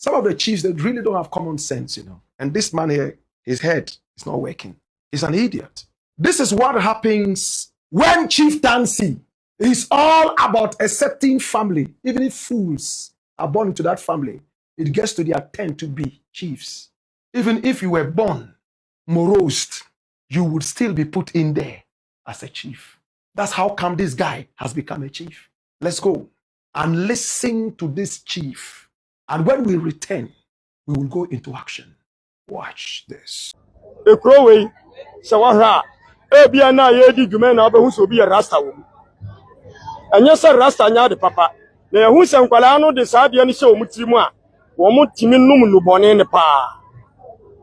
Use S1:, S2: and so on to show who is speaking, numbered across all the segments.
S1: Some of the chiefs, they really don't have common sense, And this man here, his head is not working. He's an idiot. This is what happens when chieftaincy is all about accepting family. Even if fools are born into that family, it gets to their turn to be chiefs. Even if you were born morose, you would still be put in there as a chief. That's how come this guy has become a chief. Let's go and listen to this chief. And when we return, we will go into action. Watch this.
S2: Sawahra, Ebiana Yedi Jumena, who so be a Rasta woman. And yes, a Rasta nyard papa. They who san Qualano de Sabian show Mutimua, Womutimum Lubon in the pa.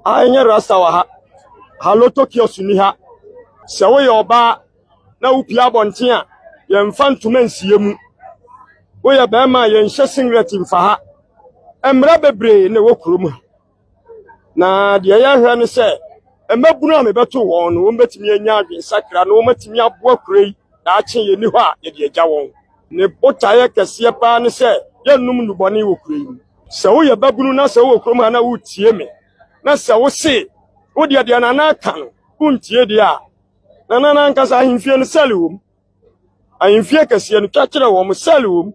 S2: I near Rasta Haloto Kiosuniha. Saway or bar, no Piabontia, young fan to men see you. We are Bama, young chasing rating for her. And Rabbe in the workroom. Na the Ayahan said. And my brother, better one, who met me a yard in Sacra, no met me up work ray, that you knew her, the Jawon. Nepotaya Cassiapan said, young woman bonny will cream. So your babuna so cromana would see me. Nasa will say, what the Ananakan, won't ye dear. Nanankas I in fear salum. I in fear Cassian catch a woman salum.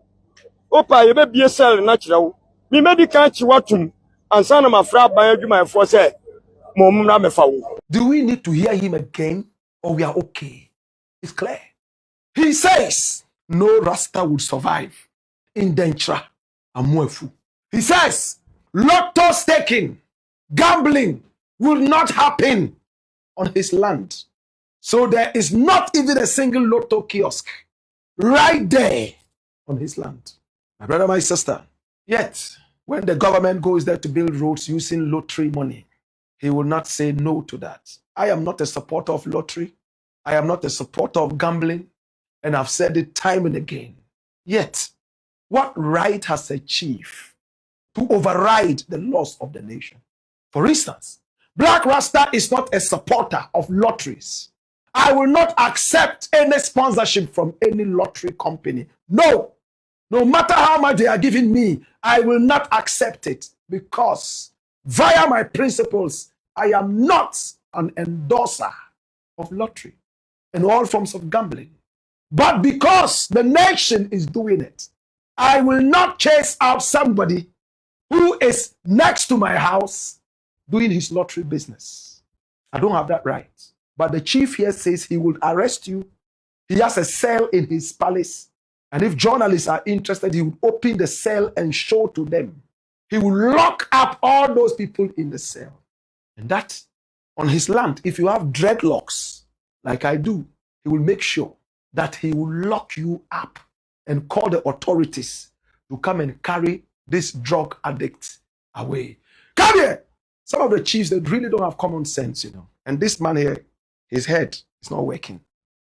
S2: Opa, you may be a cell natural. Me medical watum, and son of my frab by my force.
S1: Do we need to hear him again or we are okay? It's clear. He says no Rasta would survive in Denkyira Amoafo. He says lotto staking, gambling will not happen on his land. So there is not even a single lotto kiosk right there on his land. My brother, my sister, yet when the government goes there to build roads using lottery money, he will not say no to that. I am not a supporter of lottery. I am not a supporter of gambling. And I've said it time and again. Yet, what right has a chief to override the laws of the nation? For instance, Black Rasta is not a supporter of lotteries. I will not accept any sponsorship from any lottery company. No. No matter how much they are giving me, I will not accept it because via my principles, I am not an endorser of lottery and all forms of gambling. But because the nation is doing it, I will not chase out somebody who is next to my house doing his lottery business. I don't have that right. But the chief here says he will arrest you. He has a cell in his palace. And if journalists are interested, he will open the cell and show to them. He will lock up all those people in the cell. And that, on his land, if you have dreadlocks, like I do, he will make sure that he will lock you up and call the authorities to come and carry this drug addict away. Come here! Some of the chiefs, they really don't have common sense, And this man here, his head is not working.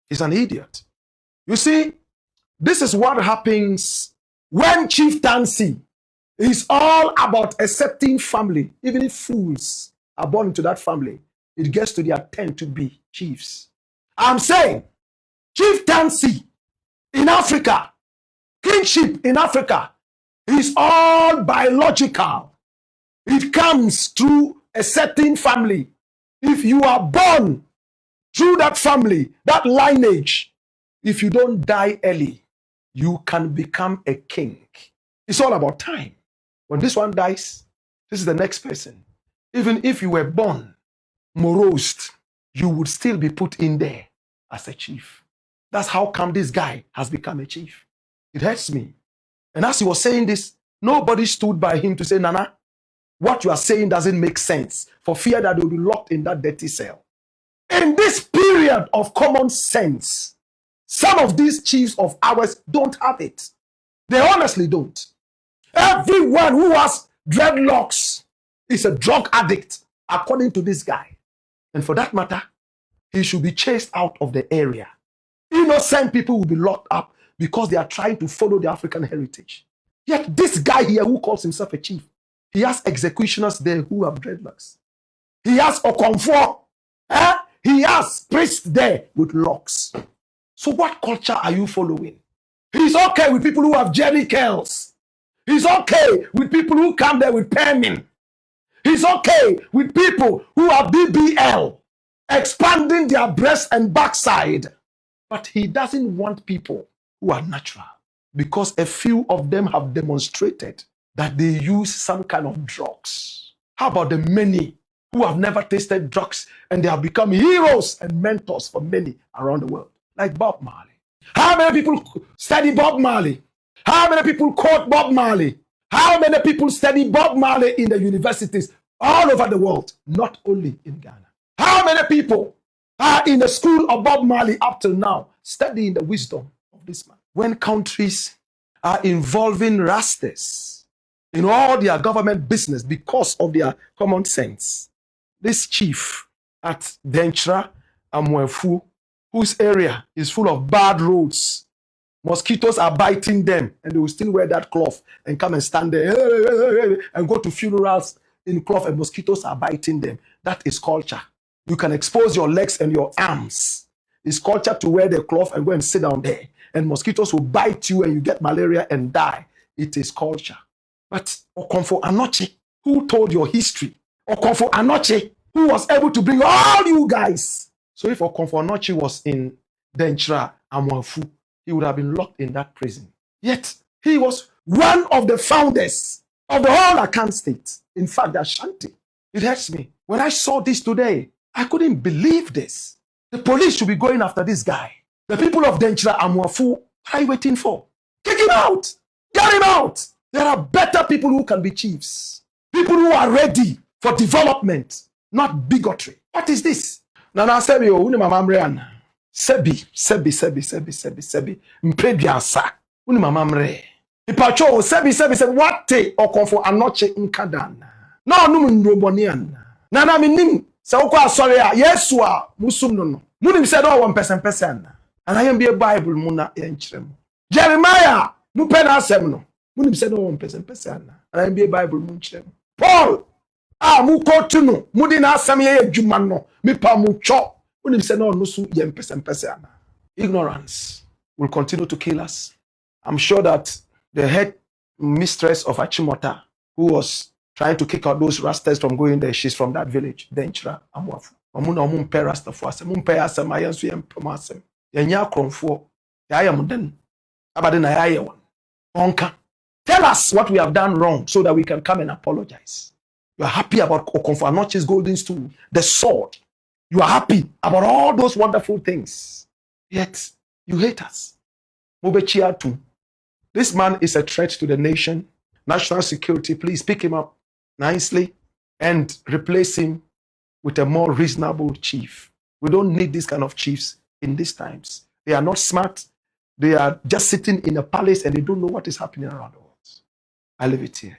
S1: He's an idiot. You see, this is what happens when chieftaincy is all about accepting family. Even if fools are born into that family, it gets to their turn to be chiefs. I'm saying chieftaincy in Africa, kingship in Africa is all biological. It comes through a certain family. If you are born through that family, that lineage, if you don't die early, you can become a king. It's all about time. When this one dies, this is the next person. Even if you were born morose, you would still be put in there as a chief. That's how come this guy has become a chief. It hurts me. And as he was saying this, nobody stood by him to say, Nana, what you are saying doesn't make sense, for fear that they will be locked in that dirty cell. In this period of common sense, some of these chiefs of ours don't have it. They honestly don't. Everyone who has dreadlocks is a drug addict, according to this guy. And for that matter, he should be chased out of the area. Innocent people will be locked up because they are trying to follow the African heritage. Yet this guy here who calls himself a chief, he has executioners there who have dreadlocks. He has Okonfo. He has priests there with locks. So what culture are you following? He's okay with people who have jerry curls. He's okay with people who come there with penning. He's okay with people who are BBL, expanding their breast and backside. But he doesn't want people who are natural, because a few of them have demonstrated that they use some kind of drugs. How about the many who have never tasted drugs and they have become heroes and mentors for many around the world, like Bob Marley? How many people study Bob Marley? How many people quote Bob Marley? How many people study Bob Marley in the universities all over the world, not only in Ghana? How many people are in the school of Bob Marley up till now, studying the wisdom of this man? When countries are involving Rastas in all their government business because of their common sense, this chief at Denkyira Amoafo, whose area is full of bad roads, mosquitoes are biting them, and they will still wear that cloth and come and stand there and go to funerals in cloth, and mosquitoes are biting them. That is culture. You can expose your legs and your arms. It's culture to wear the cloth and go and sit down there, and mosquitoes will bite you and you get malaria and die. It is culture. But Okomfo Anoche, who told your history, Okomfo Anoche, who was able to bring all you guys. So if Okomfo Anoche was in Denkyira Amoafo, he would have been locked in that prison. Yet, he was one of the founders of the whole Akan state. In fact, the Ashanti. It hurts me. When I saw this today, I couldn't believe this. The police should be going after this guy. The people of Denkyira Amoafo, what are you waiting for? Kick him out. Get him out. There are better people who can be chiefs. People who are ready for development, not bigotry. What is this? Nana Sebi, uni mama mreana. Sebi. Mprebiasa. Uni mama mre. Ipacho, sebi. What te Okomfo Anoche nkadana. No, ndrobonian. Nana minim. Sa ukwa sorry ya. Yesu a musum no. Munim said all 1%. And I am be a Bible muna yenchirem. Jeremiah, mu pena asem no. Munim said all 1%. And I am be a Bible munchirem. Paul, mu kotu no. Mudi na asem ye adwuma no. Mi pa mu cho. Munim said no su yen percent. Ignorance will continue to kill us. I'm sure that the head mistress of Achimota, who was trying to kick out those Rastas from going there, she's from that village, Denkyira Amoafo. Omuna mumpe Rasta for us, mumpe asem ayansu yem promasem. Yenya kronfo, yaya muden, abadena yaya one. Onka. Tell us what we have done wrong so that we can come and apologize. You are happy about Okomfo Anoche's golden stool, the sword. You are happy about all those wonderful things. Yet, you hate us. Mobechiatu. This man is a threat to the nation. National security, please pick him up nicely and replace him with a more reasonable chief. We don't need this kind of chiefs in these times. They are not smart. They are just sitting in a palace and they don't know what is happening around the world. I leave it here.